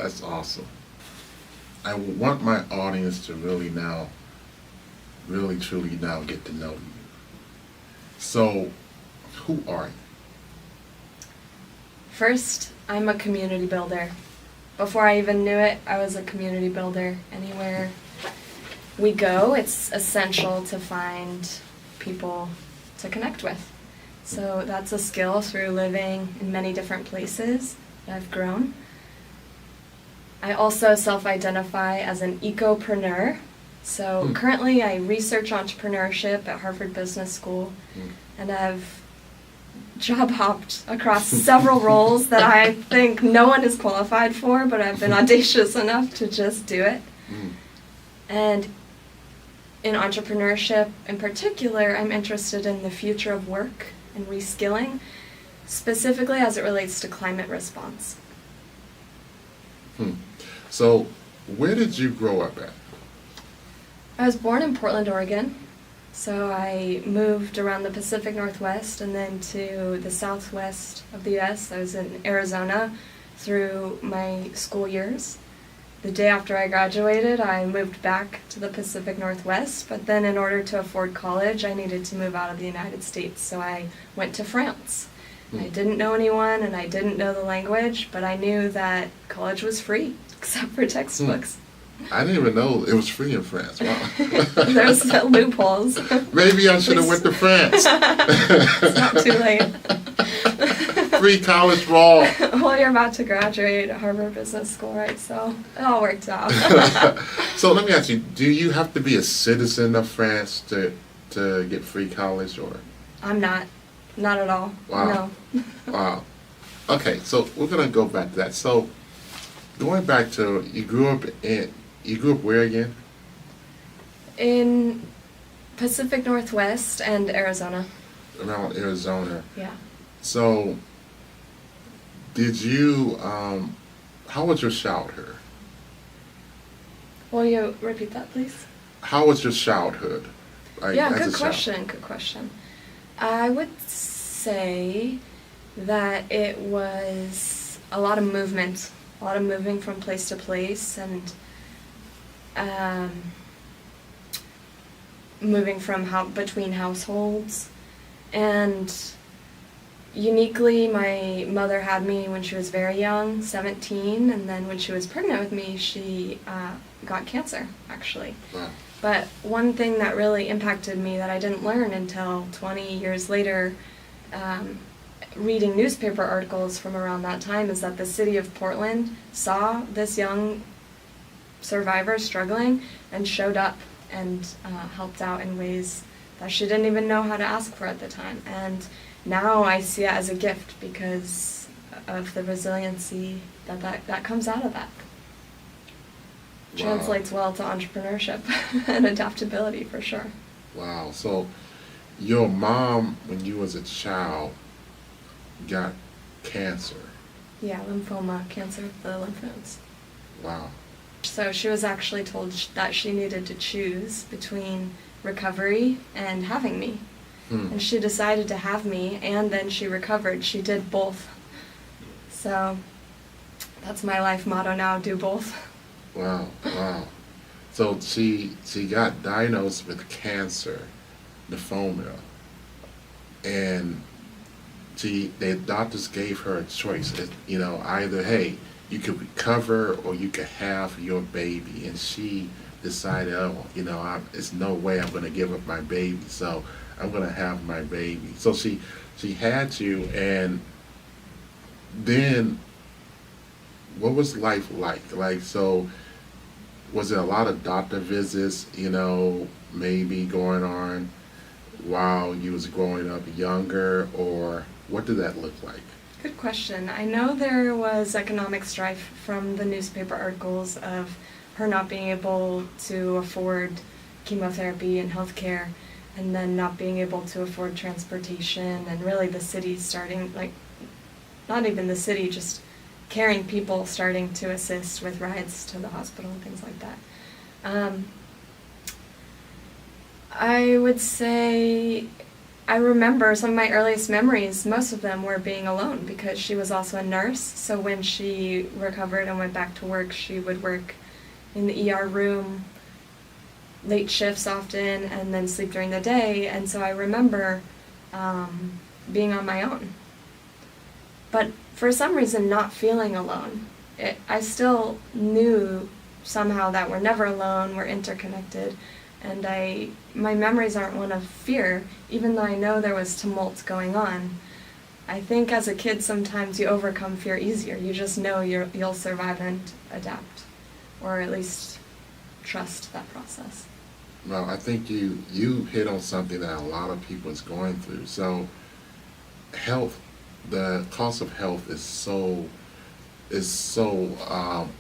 That's awesome. I want my audience to really truly now get to know you. So, who are you? First, I'm a community builder. Before I even knew it, I was a community builder. Anywhere we go, it's essential to find people to connect with. So that's a skill through living in many different places that I've grown. I also self-identify as an ecopreneur. So currently I research entrepreneurship at Harvard Business School, and I've job hopped across several roles that I think no one is qualified for, but I've been audacious enough to just do it. And in entrepreneurship in particular, I'm interested in the future of work and reskilling, specifically as it relates to climate response. So, where did you grow up at? I was born in Portland, Oregon, so I moved around the Pacific Northwest and then to the southwest of the U.S. I was in Arizona through my school years. The day after I graduated, I moved back to the Pacific Northwest, but then in order to afford college, I needed to move out of the United States, so I went to France. I didn't know anyone and I didn't know the language, but I knew that college was free, except for textbooks. I didn't even know it was free in France. Wow. There's loopholes. Maybe I should have went to France. It's not too late. Free college for all. Well, you're about to graduate at Harvard Business School, right? So it all worked out. So let me ask you, do you have to be a citizen of France to get free college, or? I'm not. Not at all. Wow. No. Wow. Okay, so we're gonna go back to that. So going back to you grew up where again? In Pacific Northwest and Arizona. Around Arizona. Yeah. So did you how was your childhood? Will you repeat that, please? How was your childhood? Like, Yeah, as a good child? question, good question. I would say that it was a lot of movement, a lot of moving from place to place, and moving from between households. And uniquely, my mother had me when she was very young, 17, and then when she was pregnant with me, she got cancer, actually. Wow. But one thing that really impacted me that I didn't learn until 20 years later, reading newspaper articles from around that time, is that the city of Portland saw this young survivor struggling and showed up and helped out in ways that she didn't even know how to ask for at the time. And now I see it as a gift because of the resiliency that comes out of that. Wow. Translates well to entrepreneurship and adaptability for sure. Wow. So your mom, when you was a child, got cancer. Yeah, lymphoma, cancer of the lymph nodes. Wow. So she was actually told that she needed to choose between recovery and having me. And she decided to have me, and then she recovered. She did both. So that's my life motto now, do both. Wow, wow. So she got diagnosed with cancer, lymphoma, and the doctors gave her a choice. Either hey, you could recover or you could have your baby. And she decided, it's no way I'm going to give up my baby, so I'm going to have my baby. So she had you, and then what was life like? Like, so was it a lot of doctor visits, maybe going on while you was growing up younger, or what did that look like? Good question. I know there was economic strife from the newspaper articles of her not being able to afford chemotherapy and healthcare, and then not being able to afford transportation, and really the city starting, not even the city, just caring people starting to assist with rides to the hospital and things like that. I would say I remember some of my earliest memories, most of them were being alone because she was also a nurse. So when she recovered and went back to work, she would work in the ER room, late shifts often, and then sleep during the day. And so I remember being on my own. But for some reason, not feeling alone. I still knew somehow that we're never alone, we're interconnected. And my memories aren't one of fear, even though I know there was tumult going on. I think as a kid, sometimes you overcome fear easier. You just know you'll survive and adapt, or at least trust that process. Well, I think you hit on something that a lot of people is going through. So health, the cost of health is so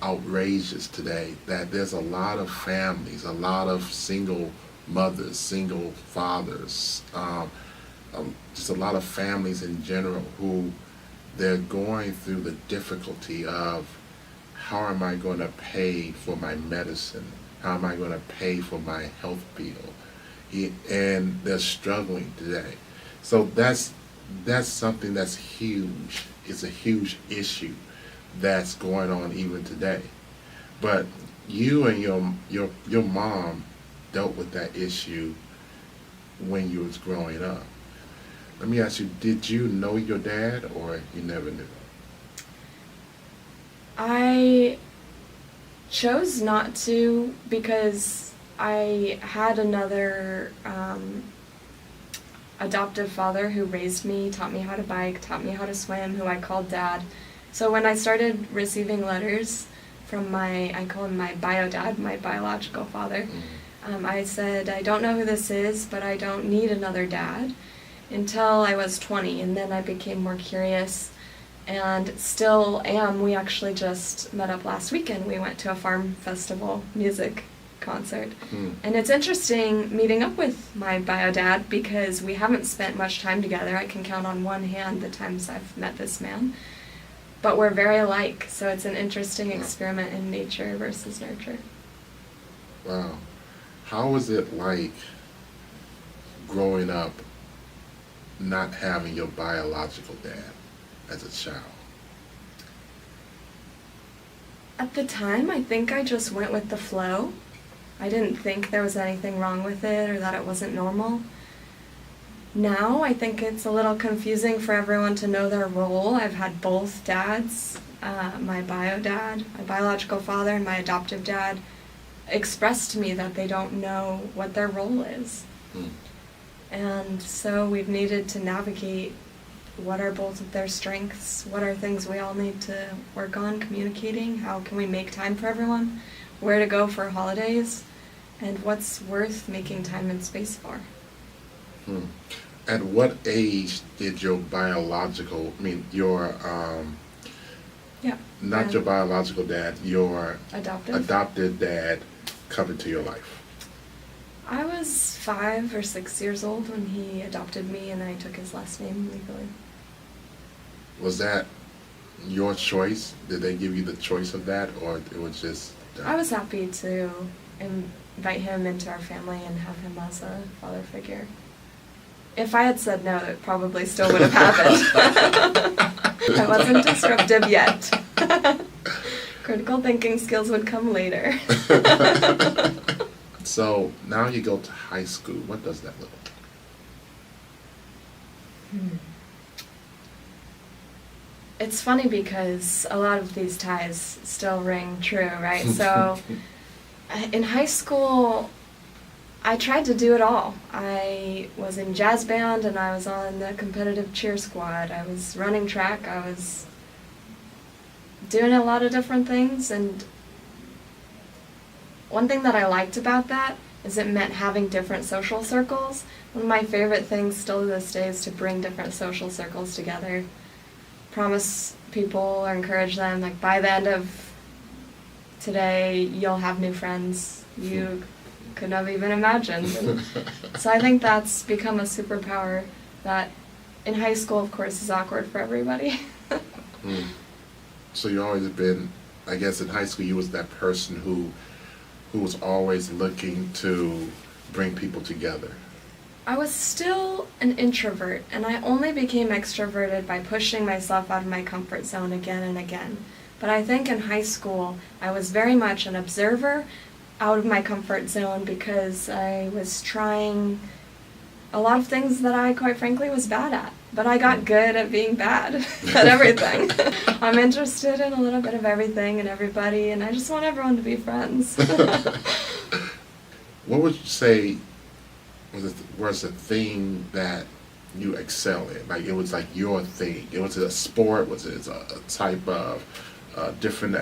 outrageous today that there's a lot of families, a lot of single mothers, single fathers, just a lot of families in general who they're going through the difficulty of how am I going to pay for my medicine? How am I going to pay for my health bill? And they're struggling today. So that's something that's huge. It's a huge issue that's going on even today. But you and your mom dealt with that issue when you was growing up. Let me ask you, did you know your dad or you never knew? I chose not to because I had another adoptive father who raised me, taught me how to bike, taught me how to swim, who I called dad. So when I started receiving letters from I call him my bio dad, my biological father, I said, I don't know who this is, but I don't need another dad, until I was 20, and then I became more curious, and still am. We actually just met up last weekend. We went to a farm festival music concert. And it's interesting meeting up with my bio dad because we haven't spent much time together. I can count on one hand the times I've met this man. But we're very alike, so it's an interesting experiment in nature versus nurture. Wow. How was it like growing up not having your biological dad as a child? At the time, I think I just went with the flow. I didn't think there was anything wrong with it or that it wasn't normal. Now, I think it's a little confusing for everyone to know their role. I've had both dads, my bio dad, my biological father, and my adoptive dad, express to me that they don't know what their role is. And so we've needed to navigate what are both of their strengths, what are things we all need to work on communicating, how can we make time for everyone, where to go for holidays, and what's worth making time and space for. At what age did your biological, your your biological dad, your adopted dad come into your life? I was 5 or 6 years old when he adopted me and I took his last name legally. Was that your choice? Did they give you the choice of that, or it was just done? I was happy to invite him into our family and have him as a father figure. If I had said no, it probably still would have happened. I wasn't disruptive yet. Critical thinking skills would come later. So now you go to high school. What does that look like? It's funny because a lot of these ties still ring true, right? So in high school, I tried to do it all. I was in jazz band and I was on the competitive cheer squad. I was running track. I was doing a lot of different things, and one thing that I liked about that is it meant having different social circles. One of my favorite things still to this day is to bring different social circles together. Promise people or encourage them, like, by the end of today, you'll have new friends you couldn't have even imagined. And so I think that's become a superpower that in high school, of course, is awkward for everybody. So you always been, I guess in high school you was that person who was always looking to bring people together. I was still an introvert, and I only became extroverted by pushing myself out of my comfort zone again and again. But I think in high school, I was very much an observer out of my comfort zone because I was trying a lot of things that I, quite frankly, was bad at. But I got good at being bad at everything. I'm interested in a little bit of everything and everybody, and I just want everyone to be friends. What would you say was the thing that you excel in? Like it was like your thing. It was a sport. Was it a type of different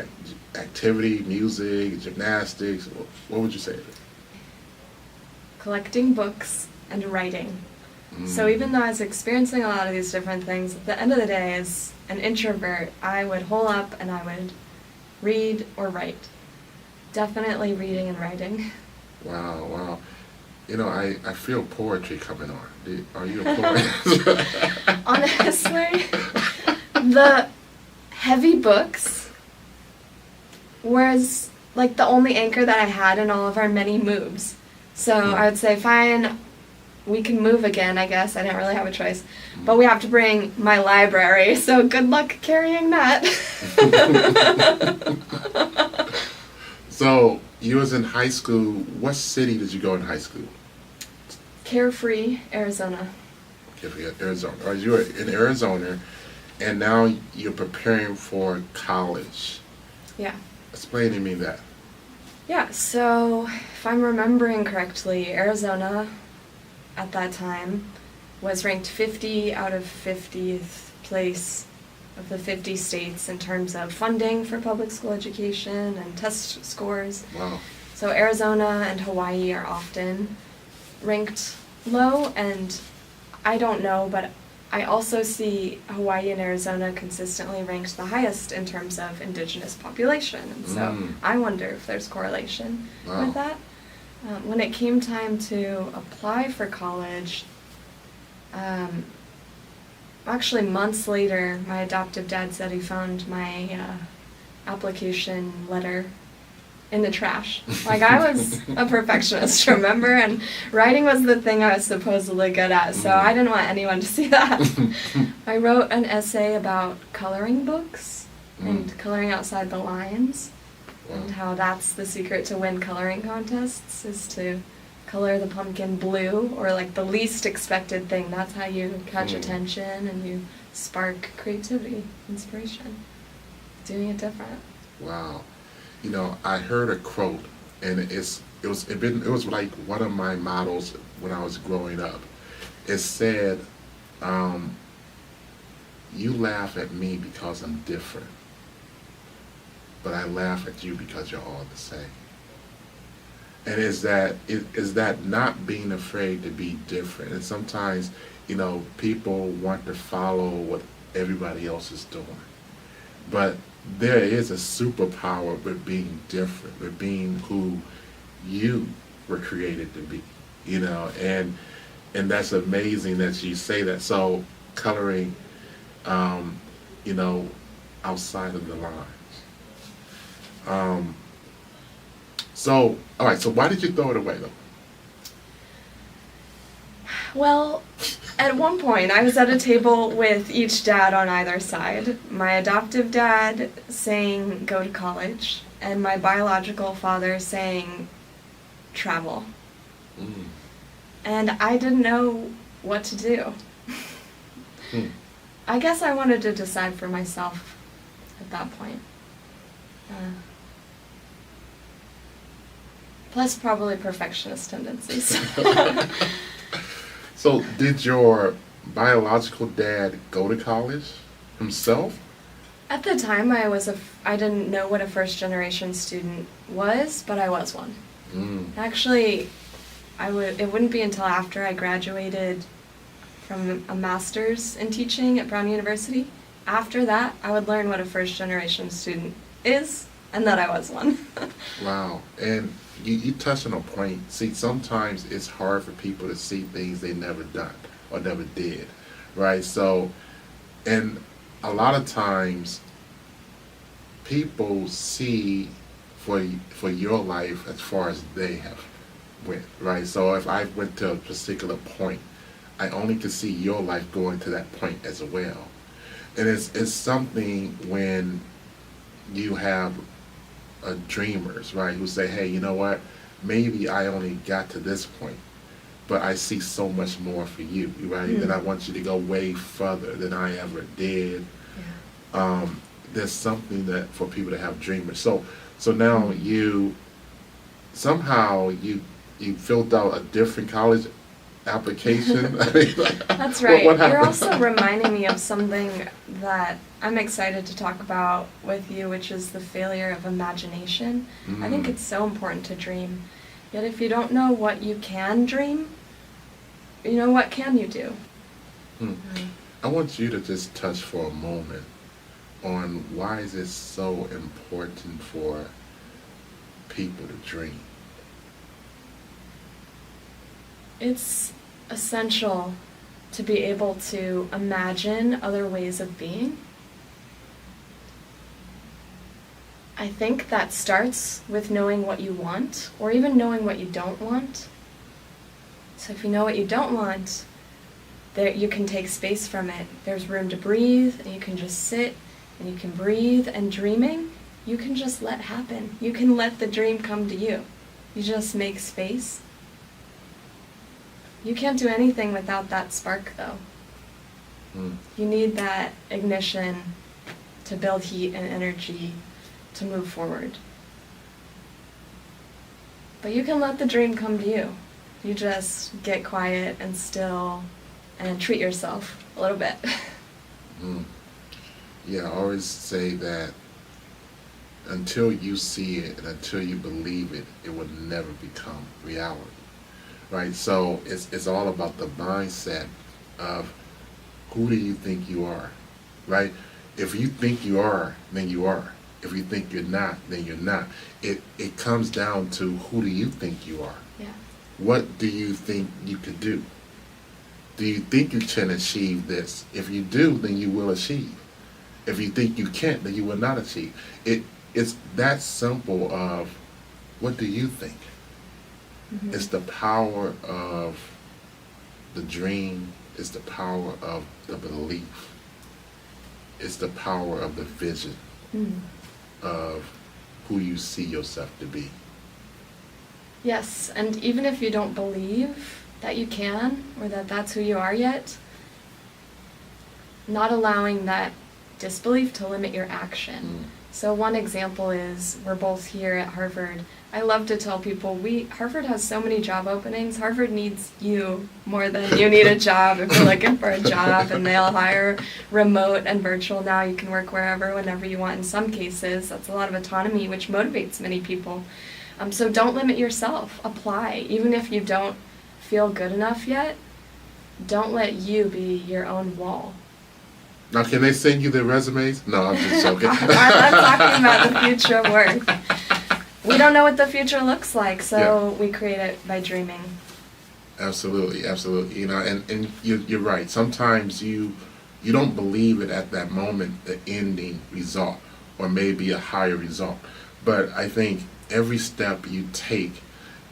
activity, music, gymnastics? What would you say? Collecting books and writing. So even though I was experiencing a lot of these different things, at the end of the day, as an introvert, I would hole up and I would read or write. Definitely reading and writing. Wow, wow. You know, I feel poetry coming on. Are you a poet? Honestly, the heavy books was like the only anchor that I had in all of our many moves. So I would say, fine, we can move again, I guess. I didn't really have a choice. But we have to bring my library, so good luck carrying that. So, you was in high school. What city did you go in high school? Carefree, Arizona. Carefree, Arizona. Or you were in Arizona, and now you're preparing for college. Yeah. Explain to me that. Yeah, so if I'm remembering correctly, Arizona at that time was ranked 50 out of 50th place of the 50 states in terms of funding for public school education and test scores. Wow. So Arizona and Hawaii are often ranked low, and I don't know, but I also see Hawaii and Arizona consistently ranked the highest in terms of indigenous population, and so I wonder if there's correlation with that. When it came time to apply for college, actually months later, my adoptive dad said he found my application letter in the trash. Like, I was a perfectionist, remember? And writing was the thing I was supposedly good at, so I didn't want anyone to see that. I wrote an essay about coloring books and coloring outside the lines, and how that's the secret to win coloring contests, is to color the pumpkin blue, or like the least expected thing. That's how you catch attention and you spark creativity, inspiration. Doing it different. Wow. You know, I heard a quote, and it was like one of my models when I was growing up. It said, "You laugh at me because I'm different, but I laugh at you because you're all the same." And is that not being afraid to be different? And sometimes, you know, people want to follow what everybody else is doing, but there is a superpower with being different, with being who you were created to be, you know, and that's amazing that you say that. So coloring, you know, outside of the lines. So, all right, so why did you throw it away, though? Well, at one point, I was at a table with each dad on either side. My adoptive dad saying, go to college, and my biological father saying, travel. And I didn't know what to do. I guess I wanted to decide for myself at that point. Plus probably perfectionist tendencies. So did your biological dad go to college himself? At the time, I didn't know what a first-generation student was, but I was one. Actually, it wouldn't be until after I graduated from a master's in teaching at Brown University. After that, I would learn what a first-generation student is, and that I was one. Wow. And you touched on a point. See, sometimes it's hard for people to see things they never done or never did, right? So, and a lot of times people see for your life as far as they have went, right? So if I went to a particular point, I only could see your life going to that point as well. And it's something when you have dreamers, right, who say, hey, you know what, maybe I only got to this point, but I see so much more for you, right? Mm. That I want you to go way further than I ever did. Yeah. There's something that for people to have dreamers. So now you somehow you filled out a different college application. I mean, That's right. What You're happened? also reminding me of something that I'm excited to talk about with you, which is the failure of imagination. I think it's so important to dream. Yet if you don't know what you can dream, what can you do? I want you to just touch for a moment on why is it so important for people to dream. It's essential to be able to imagine other ways of being. I think that starts with knowing what you want, or even knowing what you don't want. So if you know what you don't want, there you can take space from it. There's room to breathe, and you can just sit, and you can breathe, and dreaming, you can just let happen. You can let the dream come to you. You just make space. You can't do anything without that spark, though. You need that ignition to build heat and energy to move forward. But you can let the dream come to you. You just get quiet and still and treat yourself a little bit. Yeah, I always say that until you see it and until you believe it, it will never become reality. Right? So it's all about the mindset of who do you think you are, right? If you think you are, then you are. If you think you're not, then you're not. It comes down to who do you think you are? Yeah. What do you think you could do? Do you think you can achieve this? If you do, then you will achieve. If you think you can't, then you will not achieve. It's that simple of what do you think? Mm-hmm. It's the power of the dream. It's the power of the belief. It's the power of the vision of who you see yourself to be. Yes, and even if you don't believe that you can or that that's who you are yet, not allowing that disbelief to limit your action. So one example is we're both here at Harvard. I love to tell people Harvard has so many job openings. Harvard needs you more than you need a job if you're looking for a job, and they'll hire remote and virtual now. You can work wherever, whenever you want. In some cases, that's a lot of autonomy, which motivates many people. So don't limit yourself. Apply. Even if you don't feel good enough yet, don't let you be your own wall. Now, can they send you their resumes? No, I'm just joking. I'm talking about the future of work. We don't know what the future looks like, so we create it by dreaming. Absolutely, absolutely. And you're right. Sometimes you don't believe it at that moment, the ending result, or maybe a higher result. But I think every step you take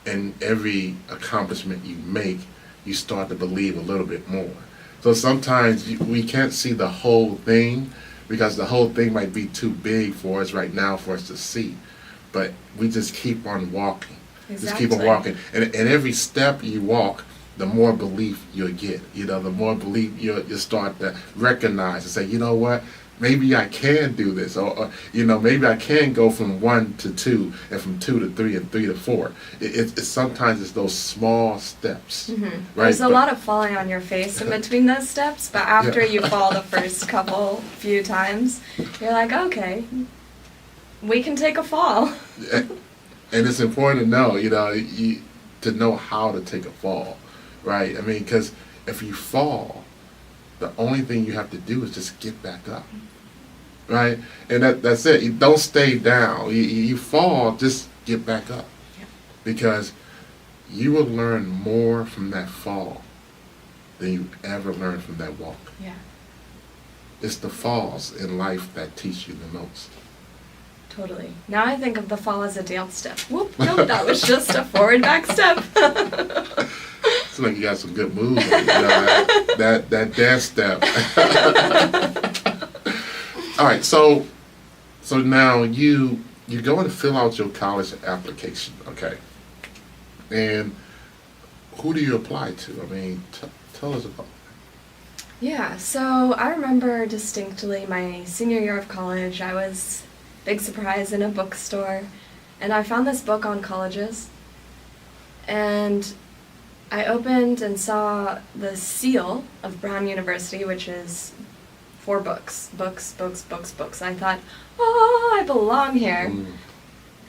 and every accomplishment you make, you start to believe a little bit more. So sometimes we can't see the whole thing because the whole thing might be too big for us right now for us to see. But we just keep on walking. Exactly. Just keep on walking. And every step you walk, the more belief you'll get. The more belief you'll start to recognize and say, you know what? Maybe I can do this, or maybe I can go from 1 to 2, and from 2 to 3, and 3 to 4. It's sometimes it's those small steps. Mm-hmm. Right? There's a lot of falling on your face in between those steps, but after you fall the first few times, you're like, okay, we can take a fall. And it's important to know, to know how to take a fall, right? I mean, because if you fall, the only thing you have to do is just get back up, right? And that's it. You don't stay down. You fall, just get back up. Yeah. Because you will learn more from that fall than you ever learned from that walk. Yeah. It's the falls in life that teach you the most. Totally. Now I think of the fall as a dance step. Whoop, nope, that was just a forward back step. It's like you got some good moves. You know, that dance step. All right, so now you're going to fill out your college application, okay? And who do you apply to? I mean, tell us about that. Yeah, so I remember distinctly my senior year of college. I was, big surprise, in a bookstore, and I found this book on colleges. And I opened and saw the seal of Brown University, which is 4 books. Books. I thought, oh, I belong here.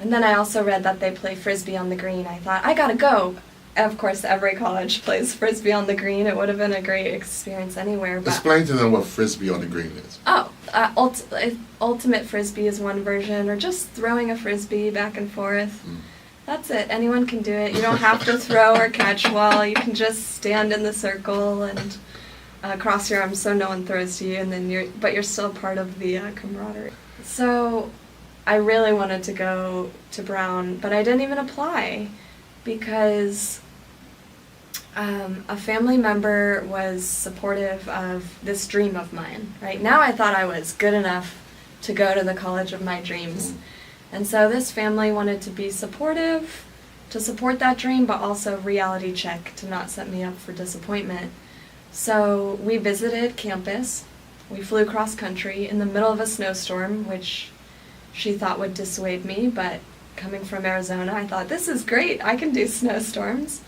And then I also read that they play Frisbee on the green. I thought, I gotta go. Of course, every college plays Frisbee on the green. It would have been a great experience anywhere. But explain to them what Frisbee on the green is. Oh, ultimate Frisbee is one version, or just throwing a Frisbee back and forth. That's it. Anyone can do it. You don't have to throw or catch well. You can just stand in the circle and cross your arms so no one throws to you, and then you're still part of the camaraderie. So I really wanted to go to Brown, but I didn't even apply because a family member was supportive of this dream of mine. Right now I thought I was good enough to go to the college of my dreams. And so this family wanted to be supportive, to support that dream, but also reality check, to not set me up for disappointment. So we visited campus. We flew cross country in the middle of a snowstorm, which she thought would dissuade me, but coming from Arizona, I thought, this is great, I can do snowstorms.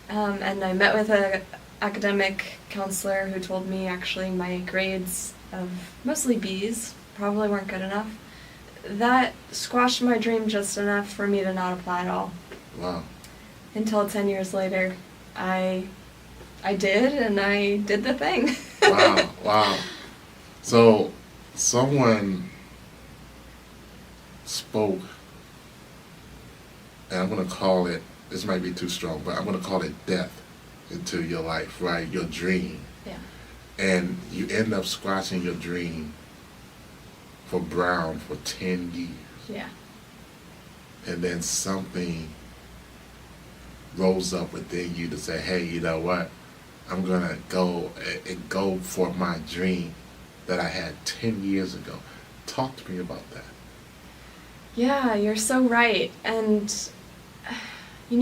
And I met with an academic counselor who told me actually my grades of mostly B's probably weren't good enough. That squashed my dream just enough for me to not apply at all. Wow. Until 10 years later, I did, and I did the thing. Wow. So someone spoke, and I'm going to call it, this might be too strong, but I'm going to call it death into your life, right? Your dream. Yeah. And you end up squashing your dream for Brown for 10 years. Yeah. And then something rose up within you to say, hey, you know what? I'm going to go for my dream that I had 10 years ago. Talk to me about that. Yeah, you're so right. And,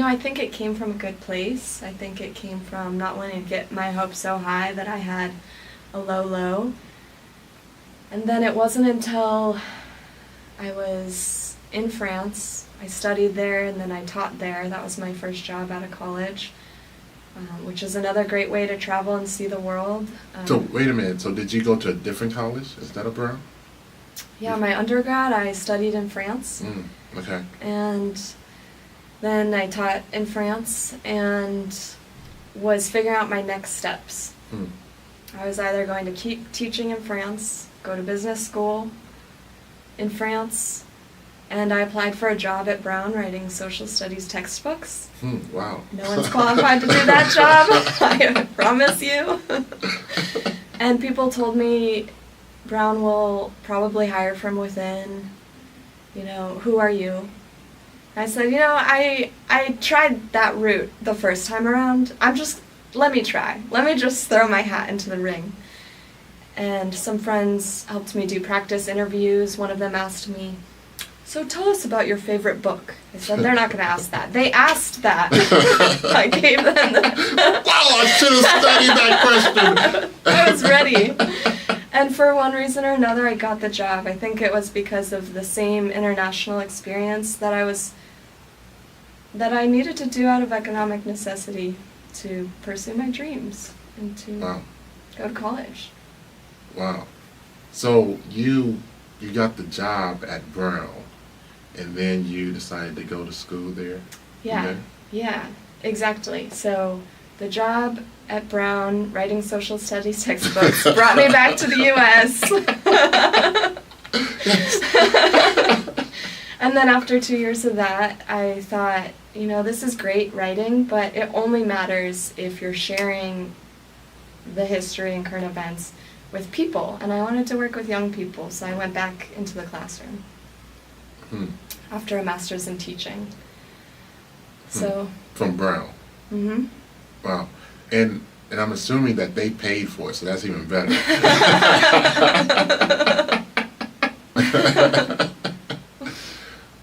I think it came from a good place. I think it came from not wanting to get my hopes so high that I had a low. And then it wasn't until I was in France, I studied there, and then I taught there. That was my first job out of college, which is another great way to travel and see the world. So wait a minute, so did you go to a different college instead of Brown? Yeah, my undergrad I studied in France. Okay. And then I taught in France and was figuring out my next steps. I was either going to keep teaching in France, go to business school in France, and I applied for a job at Brown writing social studies textbooks. Wow. No one's qualified to do that job, I promise you. And people told me, Brown will probably hire from within. Who are you? I said, I tried that route the first time around. Let me try. Let me just throw my hat into the ring. And some friends helped me do practice interviews. One of them asked me, so tell us about your favorite book. I said, they're not going to ask that. They asked that. I gave them that. Wow, I should have studied that question. I was ready. And for one reason or another, I got the job. I think it was because of the same international experience that I needed to do out of economic necessity to pursue my dreams and to go to college. Wow. So you got the job at Brown, and then you decided to go to school there? Yeah, exactly. So the job at Brown, writing social studies textbooks, brought me back to the U.S. And then after 2 years of that, I thought, this is great writing, but it only matters if you're sharing the history and current events with people. And I wanted to work with young people, so I went back into the classroom. Hmm. after a master's in teaching. So. From Brown. Mm-hmm. Wow. And I'm assuming that they paid for it, so that's even better.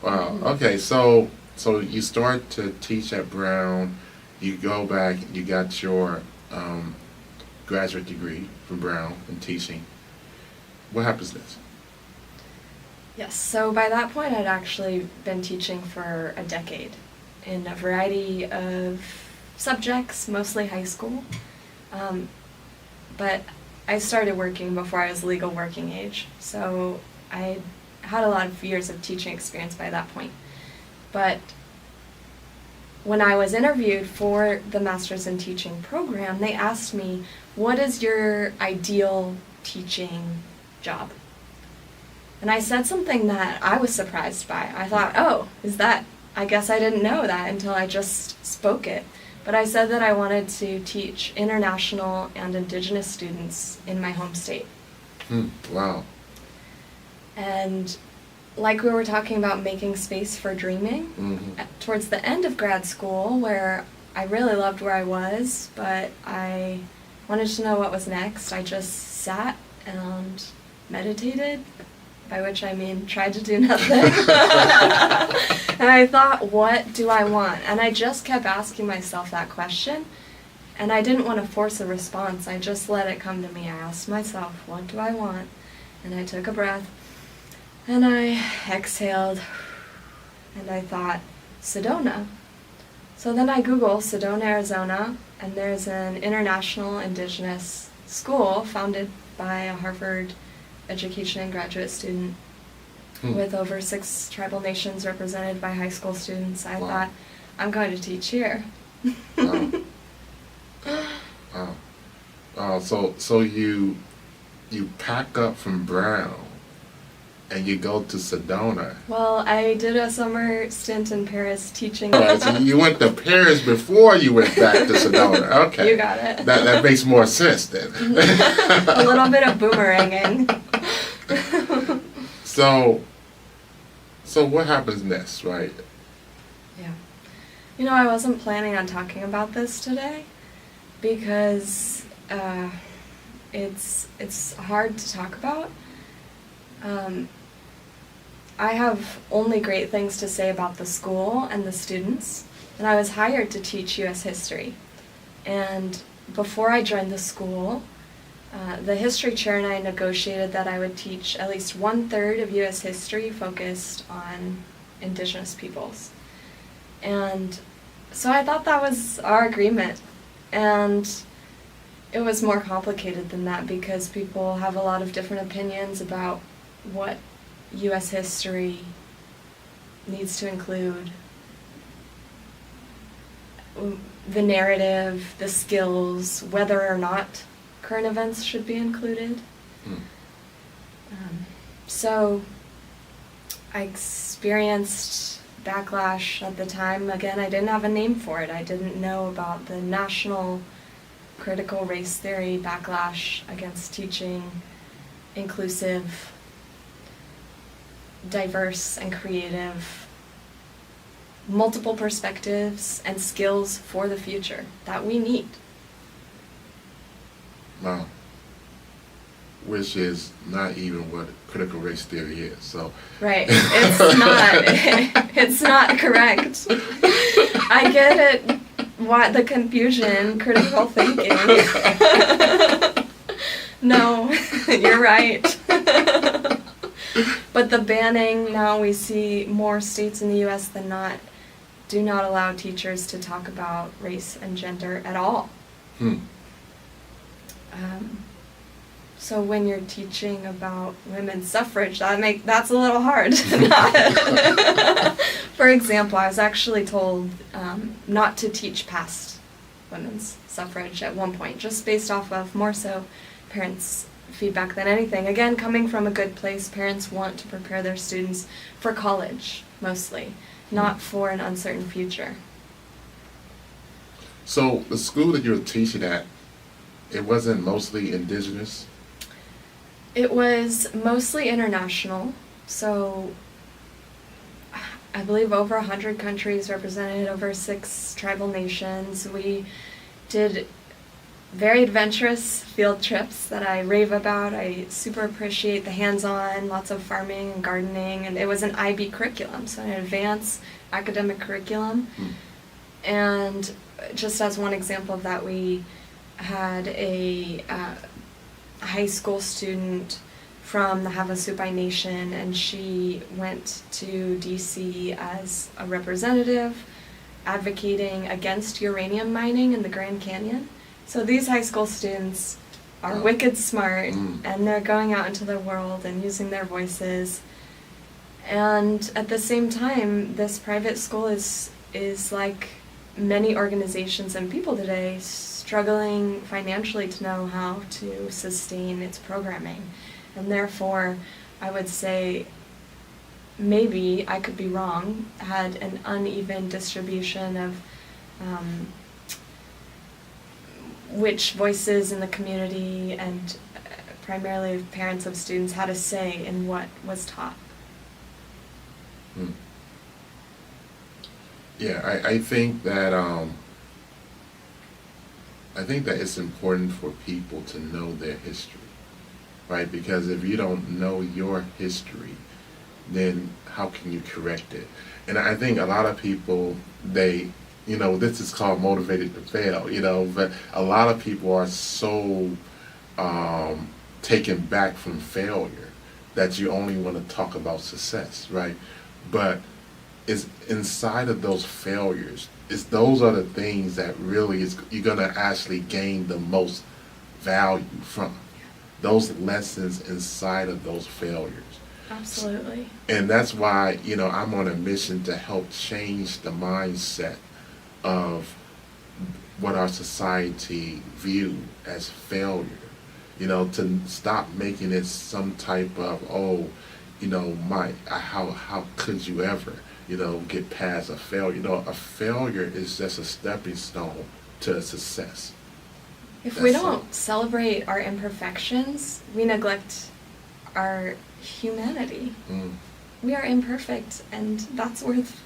Wow. Okay. So you start to teach at Brown. You go back. You got your graduate degree from Brown in teaching. What happens next? Yes. So by that point, I'd actually been teaching for a decade in a variety of subjects, mostly high school. But I started working before I was legal working age, so I had a lot of years of teaching experience by that point. But when I was interviewed for the Master's in Teaching program, they asked me, what is your ideal teaching job? And I said something that I was surprised by. I thought, oh, I guess I didn't know that until I just spoke it. But I said that I wanted to teach international and indigenous students in my home state. Wow. And like we were talking about making space for dreaming, towards the end of grad school, where I really loved where I was, but I wanted to know what was next, I just sat and meditated, by which I mean tried to do nothing. And I thought, what do I want? And I just kept asking myself that question, and I didn't want to force a response. I just let it come to me. I asked myself, what do I want? And I took a breath, and I exhaled, and I thought, Sedona. So then I Googled Sedona, Arizona, and there's an international indigenous school founded by a Harvard education and graduate student with over 6 tribal nations represented by high school students. I thought, I'm going to teach here. Wow. So you pack up from Brown and you go to Sedona. Well, I did a summer stint in Paris teaching. All right, so you went to Paris before you went back to Sedona. Okay. You got it. That makes more sense then. A little bit of boomeranging. So what happens next, right? Yeah. You know, I wasn't planning on talking about this today because it's hard to talk about. I have only great things to say about the school and the students, and I was hired to teach U.S. history. And before I joined the school, the history chair and I negotiated that I would teach at least 1/3 of U.S. history focused on indigenous peoples. And so I thought that was our agreement. And it was more complicated than that because people have a lot of different opinions about what U.S. history needs to include. The narrative, the skills, whether or not current events should be included. So I experienced backlash at the time. Again, I didn't have a name for it. I didn't know about the national critical race theory backlash against teaching inclusive, diverse, and creative, multiple perspectives and skills for the future that we need. Wow. Which is not even what critical race theory is. So right, it's not correct. I get it. What the confusion, critical thinking. No, you're right. But the banning, now we see more states in the U.S. than not do not allow teachers to talk about race and gender at all. So when you're teaching about women's suffrage, that's a little hard. For example, I was actually told not to teach past women's suffrage at one point, just based off of more so parents' feedback than anything. Again, coming from a good place, parents want to prepare their students for college, mostly, not for an uncertain future. So the school that you were teaching at, it wasn't mostly indigenous? It was mostly international, so I believe, over 100 countries represented, over 6 tribal nations. We did very adventurous field trips that I rave about. I super appreciate the hands-on, lots of farming and gardening, and it was an IB curriculum, so an advanced academic curriculum. And just as one example of that, we had a high school student from the Havasupai Nation, and she went to DC as a representative advocating against uranium mining in the Grand Canyon. So these high school students are wicked smart, and they're going out into the world and using their voices. And at the same time, this private school is like many organizations and people today, struggling financially to know how to sustain its programming. And therefore, I would say, maybe, I could be wrong, had an uneven distribution of which voices in the community and primarily parents of students had a say in what was taught. Yeah, I think that it's important for people to know their history, right? Because if you don't know your history, then how can you correct it? And I think a lot of people, this is called motivated to fail, but a lot of people are so taken back from failure that you only want to talk about success, right? But it's inside of those failures, those are the things that really you're going to actually gain the most value from. Those lessons inside of those failures. Absolutely. And that's why, I'm on a mission to help change the mindset of what our society view as failure. To stop making it some type of, how could you ever, get past a failure. A failure is just a stepping stone to success. If we don't celebrate our imperfections, we neglect our humanity. We are imperfect, and that's worth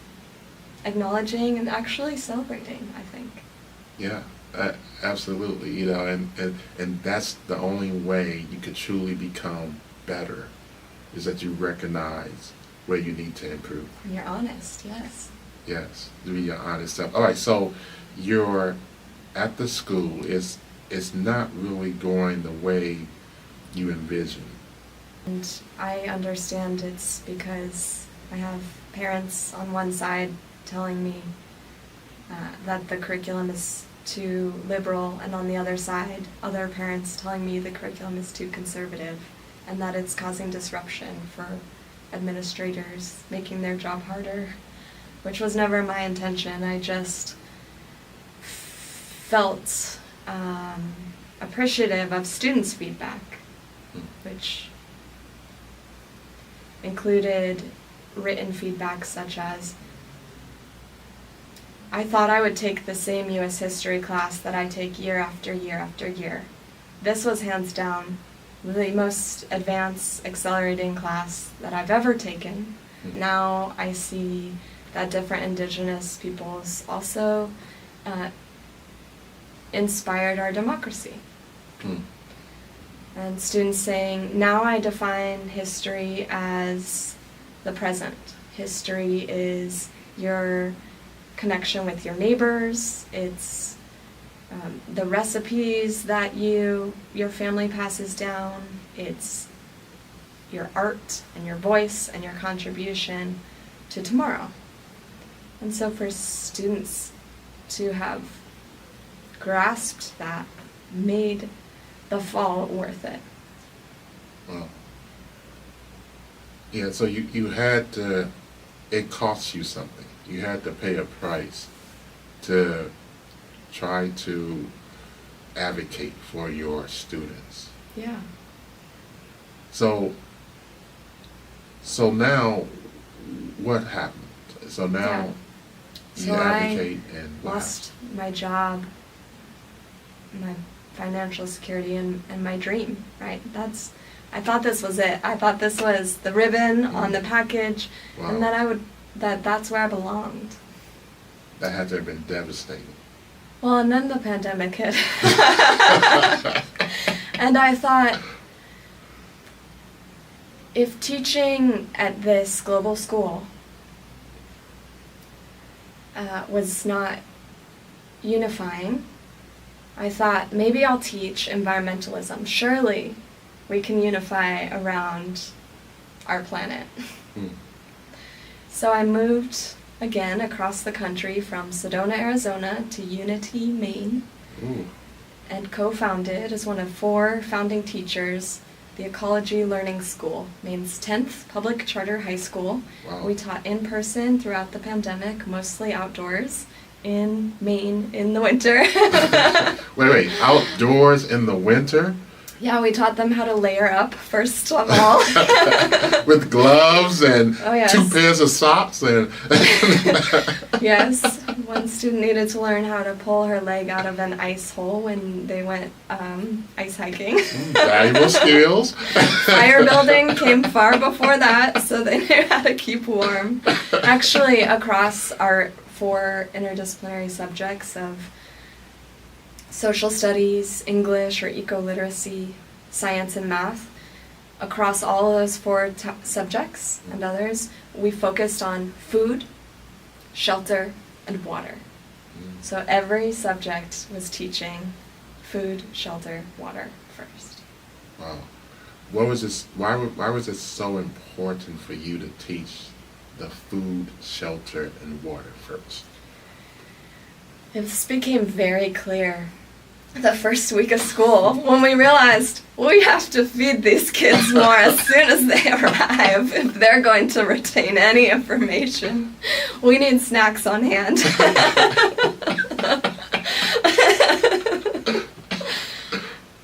acknowledging and actually celebrating, I think. Yeah, absolutely. And that's the only way you could truly become better, is that you recognize where you need to improve. And you're honest, yes. Yes, to be your honest self. All right, so you're at the school. It's not really going the way you envision. And I understand it's because I have parents on one side telling me that the curriculum is too liberal, and on the other side, other parents telling me the curriculum is too conservative, and that it's causing disruption for administrators, making their job harder, which was never my intention. I just felt appreciative of students' feedback, which included written feedback such as, I thought I would take the same U.S. history class that I take year after year after year. This was hands down the most advanced accelerating class that I've ever taken. Now I see that different indigenous peoples also inspired our democracy. And students saying, now I define history as the present. History is your connection with your neighbors. It's the recipes that your family passes down. It's your art and your voice and your contribution to tomorrow. And so for students to have grasped that made the fall worth it. Wow. Yeah, so you had to, it cost you something. You had to pay a price to try to advocate for your students. Yeah. So now, what happened? So now you advocate, and what lost my job, my financial security, and my dream, right? I thought this was it. I thought this was the ribbon on the package, and that I would that that's where I belonged. That had to have been devastating. Well, and then the pandemic hit. And I thought, if teaching at this global school was not unifying, I thought maybe I'll teach environmentalism. Surely we can unify around our planet. So I moved again across the country from Sedona, Arizona to Unity, Maine, and co-founded as one of 4 founding teachers the Ecology Learning School, Maine's 10th public charter high school. Wow. We taught in person throughout the pandemic, mostly outdoors in Maine in the winter. Wait, outdoors in the winter? Yeah, we taught them how to layer up, first of all. With gloves and Oh, yes. 2 pairs of socks and Yes, one student needed to learn how to pull her leg out of an ice hole when they went ice hiking. Valuable skills. Fire building came far before that, so they knew how to keep warm. Actually, across our 4 interdisciplinary subjects of social studies, English or eco-literacy, science and math, across all of those 4 subjects and others, we focused on food, shelter, and water. So every subject was teaching food, shelter, water first. Wow. What was this? Why was it so important for you to teach the food, shelter, and water first? This became very clear the first week of school when we realized we have to feed these kids more as soon as they arrive if they're going to retain any information. We need snacks on hand.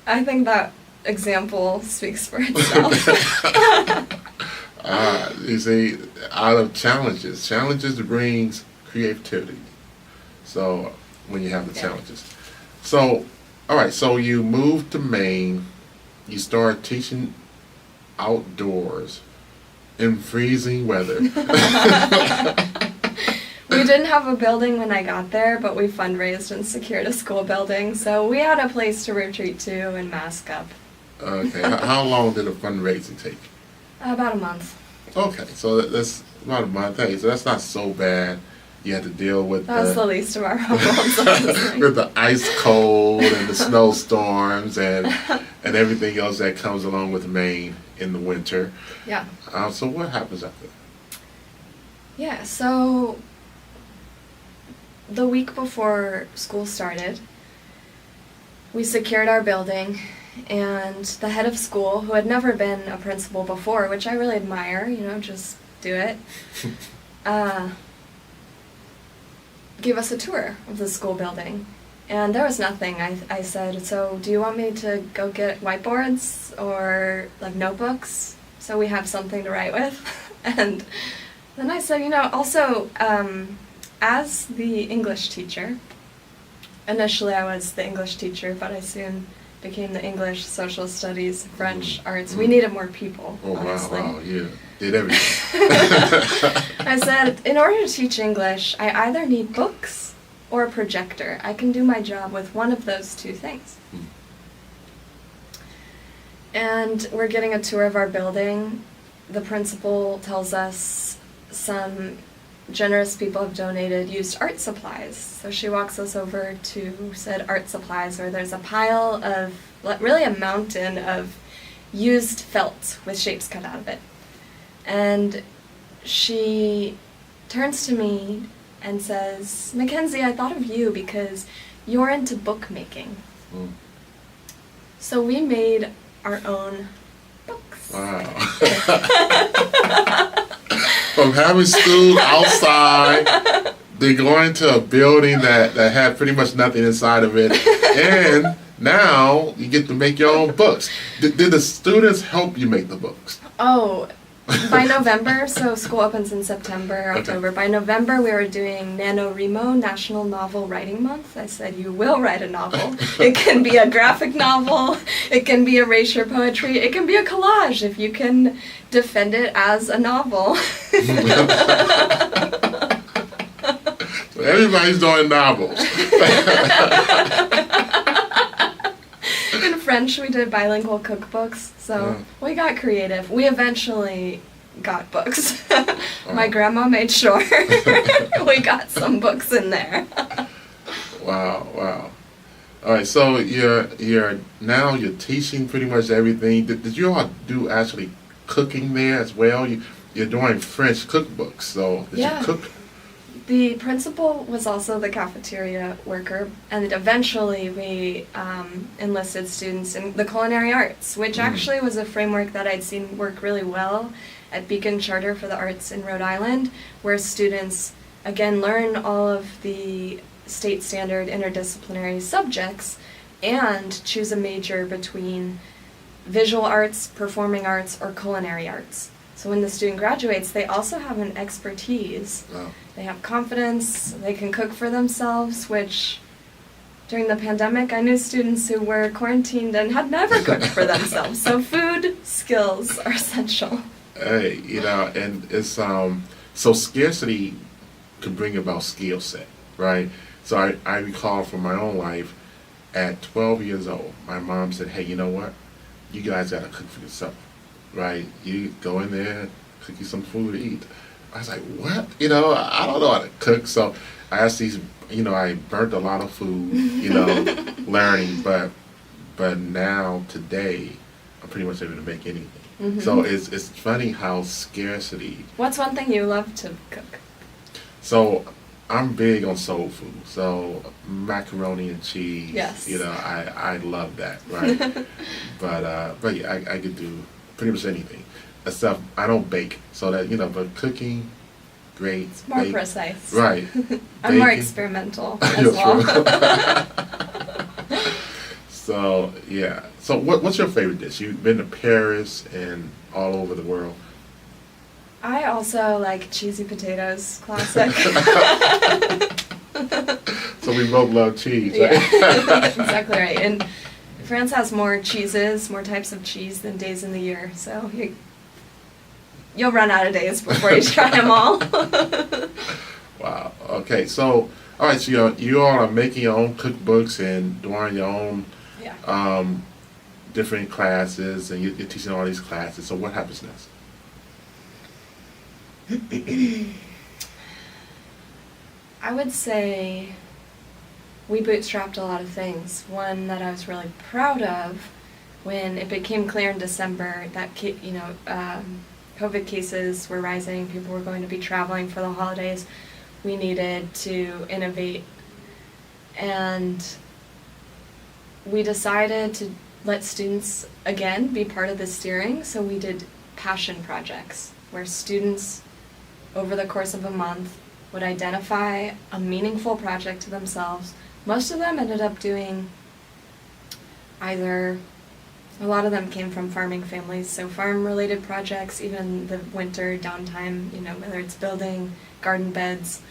I think that example speaks for itself. You see, out of challenges brings creativity. So when you have the challenges. So, all right, so you moved to Maine, you started teaching outdoors in freezing weather. We didn't have a building when I got there, but we fundraised and secured a school building, so we had a place to retreat to and mask up. Okay, how long did the fundraising take? About a month. Okay, so that's about a month. Hey, so that's not so bad. You had to deal with That was the least of our problems, honestly. with the ice cold and the snowstorms and everything else that comes along with Maine in the winter. Yeah. So what happens after that? Yeah, so the week before school started, we secured our building, and the head of school, who had never been a principal before, which I really admire, just do it, gave us a tour of the school building. And there was nothing. I said, so do you want me to go get whiteboards or notebooks so we have something to write with? And then I said, also, as the English teacher, initially I was the English teacher, but I soon became the English, social studies, French, arts. We needed more people, honestly. Wow, yeah. Did everything. I said, in order to teach English, I either need books or a projector. I can do my job with one of those 2 things. And we're getting a tour of our building. The principal tells us some generous people have donated used art supplies. So she walks us over to said art supplies, where there's a pile of, really a mountain of used felt with shapes cut out of it. And she turns to me and says, "MacKenzie, I thought of you because you're into bookmaking." So we made our own books. Wow. From having school outside, they're going to a building that had pretty much nothing inside of it, and now you get to make your own books. Did the students help you make the books? Oh, By November, so school opens in September, Okay. October. By November, we were doing NaNoWriMo, National Novel Writing Month. I said, you will write a novel. It can be a graphic novel. It can be erasure poetry. It can be a collage if you can defend it as a novel. So everybody's doing novels. In French, we did bilingual cookbooks, so we got creative. We eventually got books. My grandma made sure we got some books in there. Wow. All right, so you're now you're teaching pretty much everything. Did you all do actually cooking there as well? You're doing French cookbooks, so did you cook? The principal was also the cafeteria worker, and eventually we enlisted students in the culinary arts, which actually was a framework that I'd seen work really well at Beacon Charter for the Arts in Rhode Island, where students, again, learn all of the state standard interdisciplinary subjects and choose a major between visual arts, performing arts, or culinary arts. So when the student graduates, they also have an expertise. Wow. They have confidence, they can cook for themselves, which during the pandemic, I knew students who were quarantined and had never cooked for themselves. So food skills are essential. Hey, and it's so scarcity could bring about skill set, right? So I recall from my own life, at 12 years old, my mom said, hey, you know what? You guys gotta cook for yourself, right? You go in there, cook you some food to eat. I was like, what? I don't know how to cook. So I asked these, I burnt a lot of food, learning, but now today, I'm pretty much able to make anything. Mm-hmm. So it's funny how scarcity. What's one thing you love to cook? So I'm big on soul food. So macaroni and cheese. Yes. I love that, right? but yeah, I could do pretty much anything. Except I don't bake. So that but cooking, great. It's more precise. Right. I'm more Baking. experimental as well. So yeah. So what's your favorite dish? You've been to Paris and all over the world. I also like cheesy potatoes, classic. So we both love cheese, right? Yeah, exactly right. And France has more cheeses, more types of cheese than days in the year. So you'll run out of days before you try them all. Wow. Okay. So all right. So you all are making your own cookbooks and doing your own different classes, and you're teaching all these classes. So what happens next? I would say we bootstrapped a lot of things. One that I was really proud of when it became clear in December that COVID cases were rising, people were going to be traveling for the holidays. We needed to innovate, and we decided to let students again be part of the steering. So we did passion projects where students over the course of a month would identify a meaningful project to themselves. Most of them ended up doing a lot of them came from farming families, so farm-related projects, even the winter downtime, whether it's building garden beds,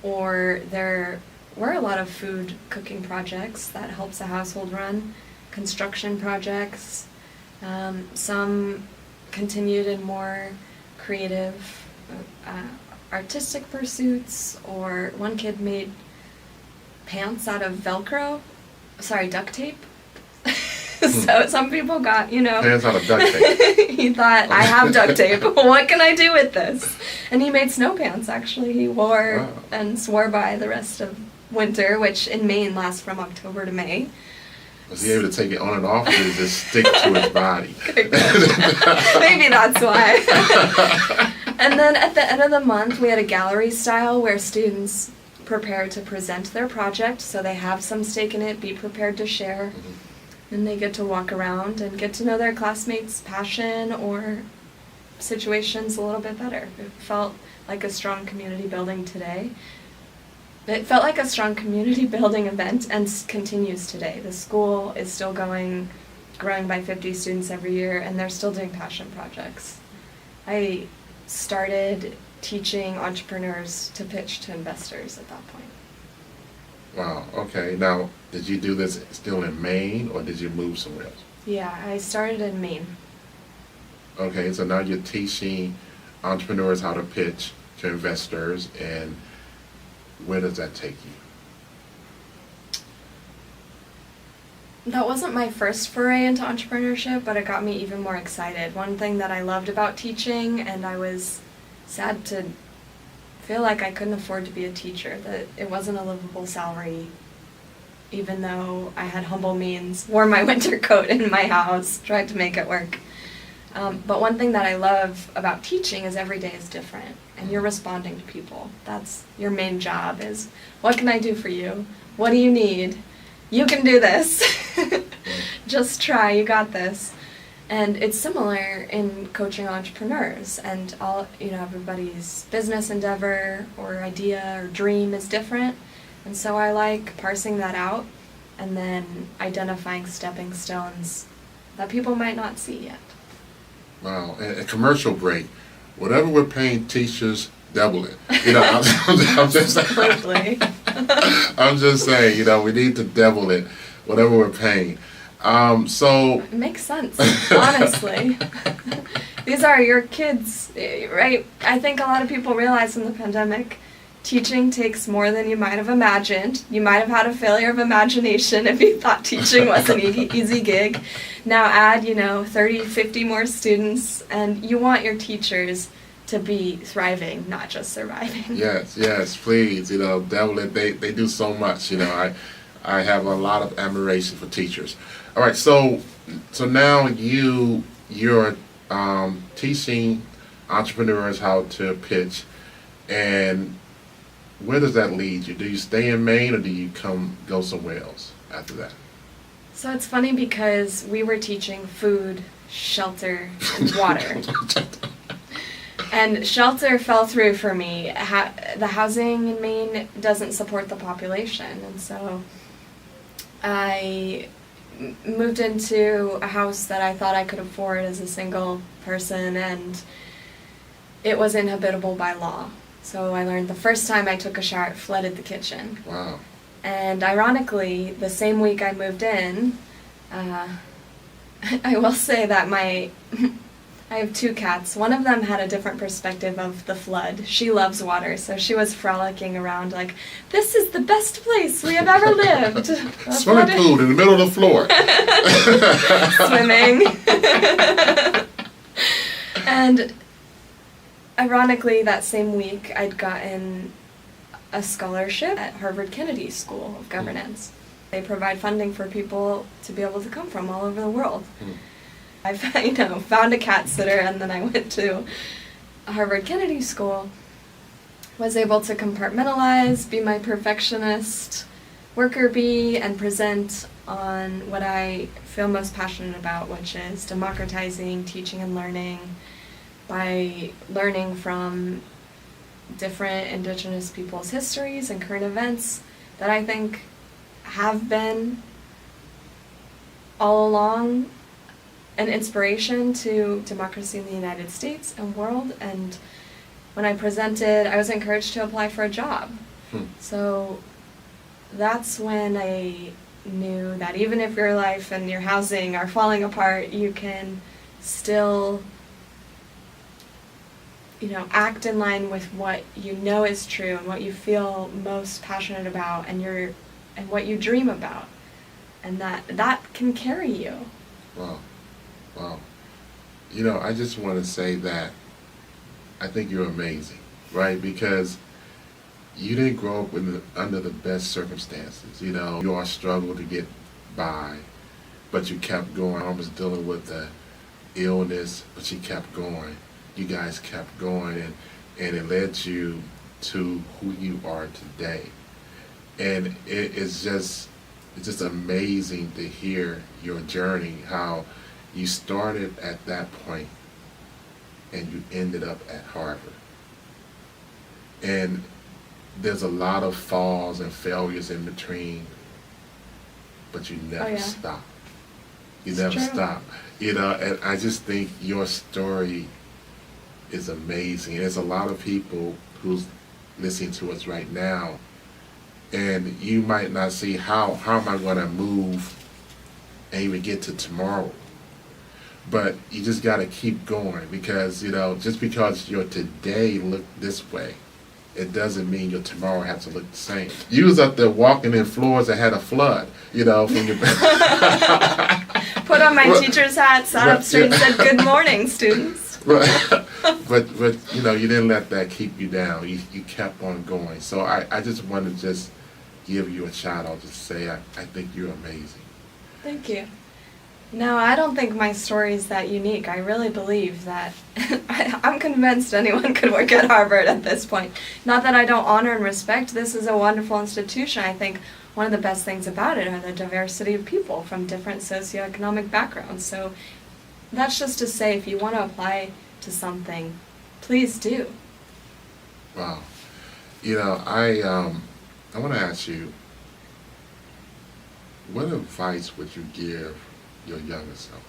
or there were a lot of food cooking projects that helps a household run, construction projects, some continued in more creative artistic pursuits, or one kid made pants out of duct tape. So some people got, Pants out of duct tape. He thought, I have duct tape, what can I do with this? And he made snow pants, actually. He wore and swore by the rest of winter, which in Maine lasts from October to May. Was he able to take it on and off, or did it just stick to his body? Maybe that's why. And then at the end of the month, we had a gallery style where students prepare to present their project, so they have some stake in it, be prepared to share. And they get to walk around and get to know their classmates' passion or situations a little bit better. It felt like a strong community building today. It felt like a strong community building event and continues today. The school is still growing by 50 students every year, and they're still doing passion projects. I started teaching entrepreneurs to pitch to investors at that point. Wow, okay. Now, did you do this still in Maine, or did you move somewhere else? Yeah, I started in Maine. Okay, so now you're teaching entrepreneurs how to pitch to investors, and where does that take you? That wasn't my first foray into entrepreneurship, but it got me even more excited. One thing that I loved about teaching, and I was sad to feel like I couldn't afford to be a teacher, that it wasn't a livable salary, even though I had humble means, wore my winter coat in my house, tried to make it work. But one thing that I love about teaching is every day is different, and you're responding to people. That's your main job, is what can I do for you? What do you need? You can do this. Just try, you got this. And it's similar in coaching entrepreneurs, and everybody's business endeavor or idea or dream is different. And so I like parsing that out and then identifying stepping stones that people might not see yet. Wow, and a commercial break. Whatever we're paying teachers, double it. I'm just Absolutely. I'm just saying, we need to double it, whatever we're paying. So it makes sense, honestly. These are your kids, right? I think a lot of people realize in the pandemic, teaching takes more than you might have imagined. You might have had a failure of imagination if you thought teaching was an easy gig. Now add, 30, 50 more students, and you want your teachers to be thriving, not just surviving. Yes, please, double it. They do so much, I have a lot of admiration for teachers. All right, so now you're teaching entrepreneurs how to pitch, and where does that lead you? Do you stay in Maine, or do you go somewhere else after that? So it's funny because we were teaching food, shelter, and water. And shelter fell through for me. The housing in Maine doesn't support the population, and so I moved into a house that I thought I could afford as a single person, and it was inhabitable by law. So I learned the first time I took a shower, it flooded the kitchen. Wow. And ironically, the same week I moved in, I will say that I have 2 cats. One of them had a different perspective of the flood. She loves water, so she was frolicking around like, this is the best place we have ever lived. Swimming pool in the middle of the floor. Swimming. And ironically, that same week, I'd gotten a scholarship at Harvard Kennedy School of Governance. They provide funding for people to be able to come from all over the world. I found a cat sitter, and then I went to Harvard Kennedy School, was able to compartmentalize, be my perfectionist worker bee, and present on what I feel most passionate about, which is democratizing teaching and learning by learning from different Indigenous people's histories and current events that I think have been all along an inspiration to democracy in the United States and world. And when I presented, I was encouraged to apply for a job. So that's when I knew that even if your life and your housing are falling apart, you can still act in line with what you know is true and what you feel most passionate about and what you dream about, and that can carry you. Wow. I just want to say that I think you're amazing, right? Because you didn't grow up under the best circumstances. You all struggled to get by, but you kept going. I was dealing with the illness, but you kept going. You guys kept going, and it led you to who you are today. And it's just amazing to hear your journey, how you started at that point and you ended up at Harvard. And there's a lot of falls and failures in between, but you never stop. You never stop. And I just think your story is amazing. There's a lot of people who's listening to us right now, and you might not see how am I going to move and even get to tomorrow. But you just got to keep going, because just because your today look this way, it doesn't mean your tomorrow has to look the same. You was up there walking in floors that had a flood, from your Put on my teacher's hat, sat up straight, and said, "Good morning, students." but you didn't let that keep you down. You kept on going. So I just want to just give you a shout out, just say I think you're amazing. Thank you. No, I don't think my story is that unique. I really believe that I'm convinced anyone could work at Harvard at this point. Not that I don't honor and respect. This is a wonderful institution. I think one of the best things about it are the diversity of people from different socioeconomic backgrounds. So that's just to say, if you want to apply to something, please do. Wow. I want to ask you, what advice would you give your younger self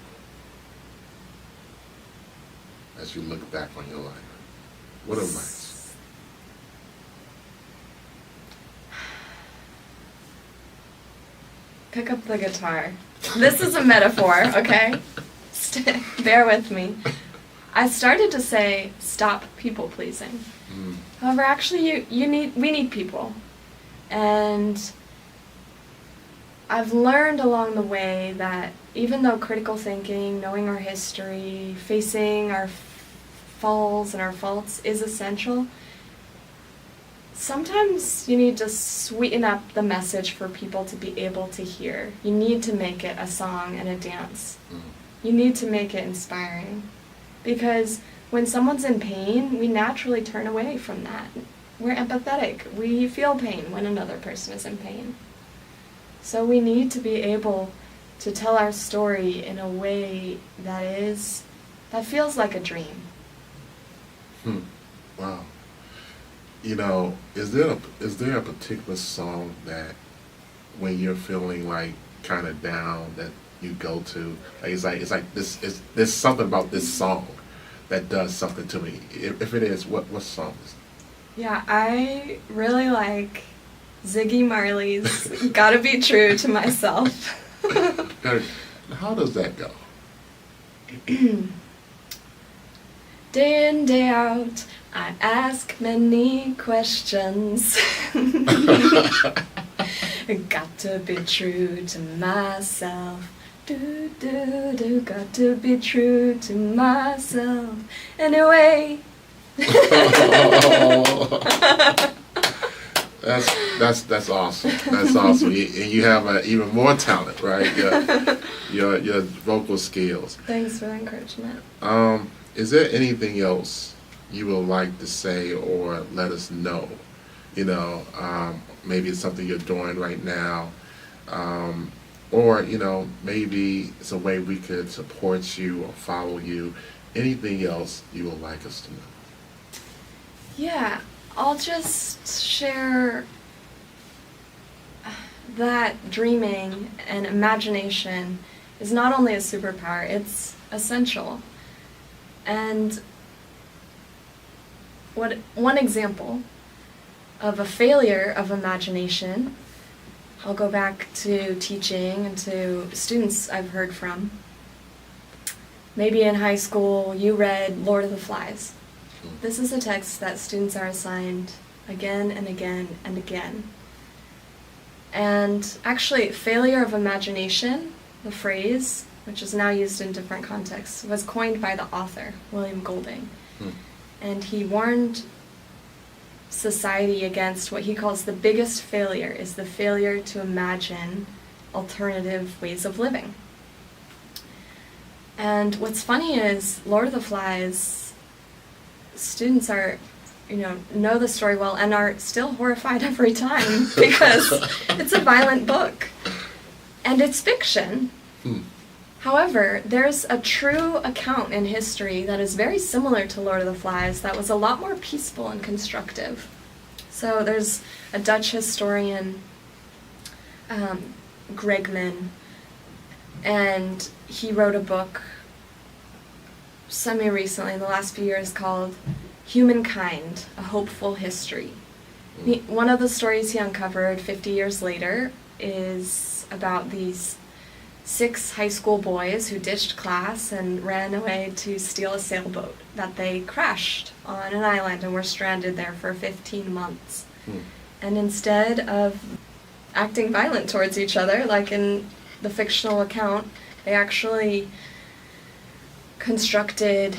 as you look back on your life? What advice? Pick up the guitar. This is a metaphor, okay? Bear with me. I started to say, stop people pleasing. However, actually, we need people. And I've learned along the way that even though critical thinking, knowing our history, facing our falls and our faults is essential, sometimes you need to sweeten up the message for people to be able to hear. You need to make it a song and a dance. You need to make it inspiring. Because when someone's in pain, we naturally turn away from that. We're empathetic. We feel pain when another person is in pain. So we need to be able to tell our story in a way that feels like a dream. Wow. Is there a particular song that when you're feeling like kind of down that you go to? It's like this. There's something about this song that does something to me. If it is, what song is it? Yeah, I really like Ziggy Marley's "Gotta Be True to Myself." How does that go? Day in, day out, I ask many questions. Got to be true to myself. Got to be true to myself. Anyway. That's awesome. That's awesome. And you have even more talent, right? Your vocal skills. Thanks for the encouragement. Is there anything else you would like to say or let us know? Maybe it's something you're doing right now, or maybe it's a way we could support you or follow you. Anything else you would like us to know? Yeah, I'll just share that dreaming and imagination is not only a superpower, it's essential. And one example of a failure of imagination, I'll go back to teaching and to students I've heard from. Maybe in high school you read Lord of the Flies. This is a text that students are assigned again and again and again. And actually, failure of imagination, the phrase, which is now used in different contexts, was coined by the author, William Golding. And he warned society against what he calls the biggest failure, is the failure to imagine alternative ways of living. And what's funny is, Lord of the Flies, students are, know the story well and are still horrified every time because it's a violent book. And it's fiction. However, there's a true account in history that is very similar to Lord of the Flies that was a lot more peaceful and constructive. So there's a Dutch historian, Gregman, and he wrote a book semi-recently, in the last few years, called Humankind, A Hopeful History. One of the stories he uncovered 50 years later is about these 6 high school boys who ditched class and ran away to steal a sailboat that they crashed on an island and were stranded there for 15 months. And instead of acting violent towards each other, like in the fictional account, they actually constructed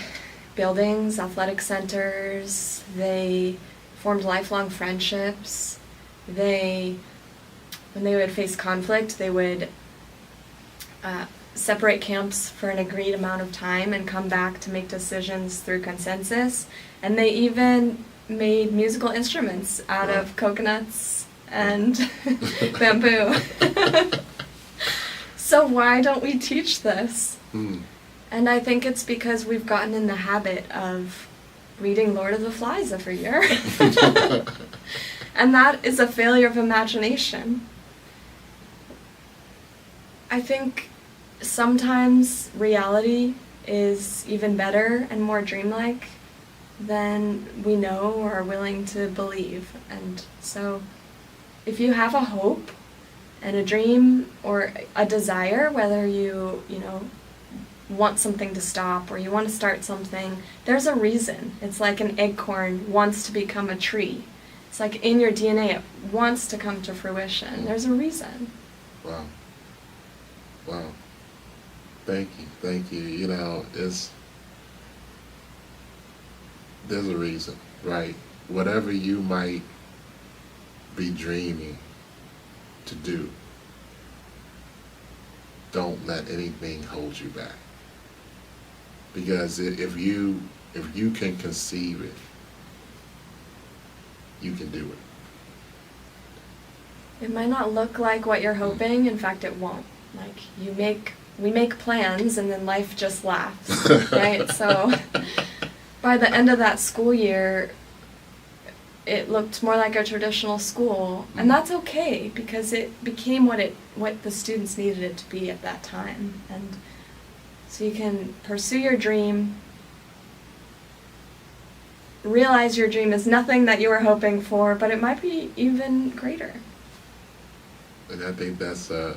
buildings, athletic centers, they formed lifelong friendships. When they would face conflict, they would separate camps for an agreed amount of time and come back to make decisions through consensus. And they even made musical instruments out of coconuts and bamboo. So why don't we teach this? And I think it's because we've gotten in the habit of reading Lord of the Flies every year. And that is a failure of imagination. I think sometimes reality is even better and more dreamlike than we know or are willing to believe. And so if you have a hope and a dream or a desire, whether you want something to stop or you want to start something, there's a reason. It's like an acorn wants to become a tree. It's like in your DNA, it wants to come to fruition. There's a reason. Wow. Thank you. There's a reason, right? Whatever you might be dreaming to do, don't let anything hold you back. Because if you can conceive it, you can do it. It might not look like what you're hoping. In fact, it won't. Like we make plans and then life just laughs, right? So by the end of that school year, it looked more like a traditional school, and that's okay because it became what the students needed it to be at that time. And so you can pursue your dream, realize your dream is nothing that you were hoping for, but it might be even greater. And I think that's a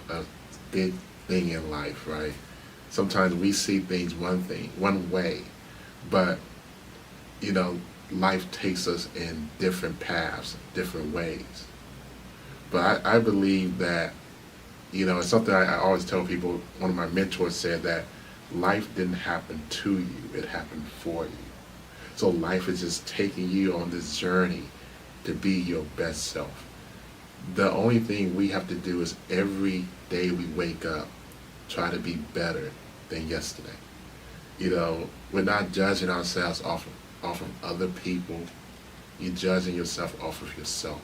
big thing in life, right? Sometimes we see things one way, but life takes us in different paths, different ways. But I believe that, it's something I always tell people. One of my mentors said that life didn't happen to you, it happened for you. So life is just taking you on this journey to be your best self. The only thing we have to do is every day we wake up, try to be better than yesterday. We're not judging ourselves off of other people. You're judging yourself off of yourself.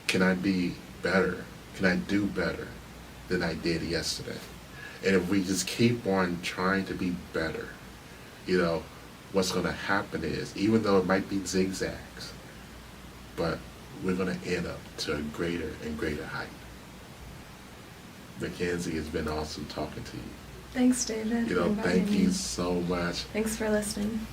Can I be better? Can I do better than I did yesterday? And if we just keep on trying to be better, what's going to happen is, even though it might be zigzags, but we're going to end up to a greater and greater height. MacKenzie, it's been awesome talking to you. Thanks, David. Thank you so much. Thanks for listening.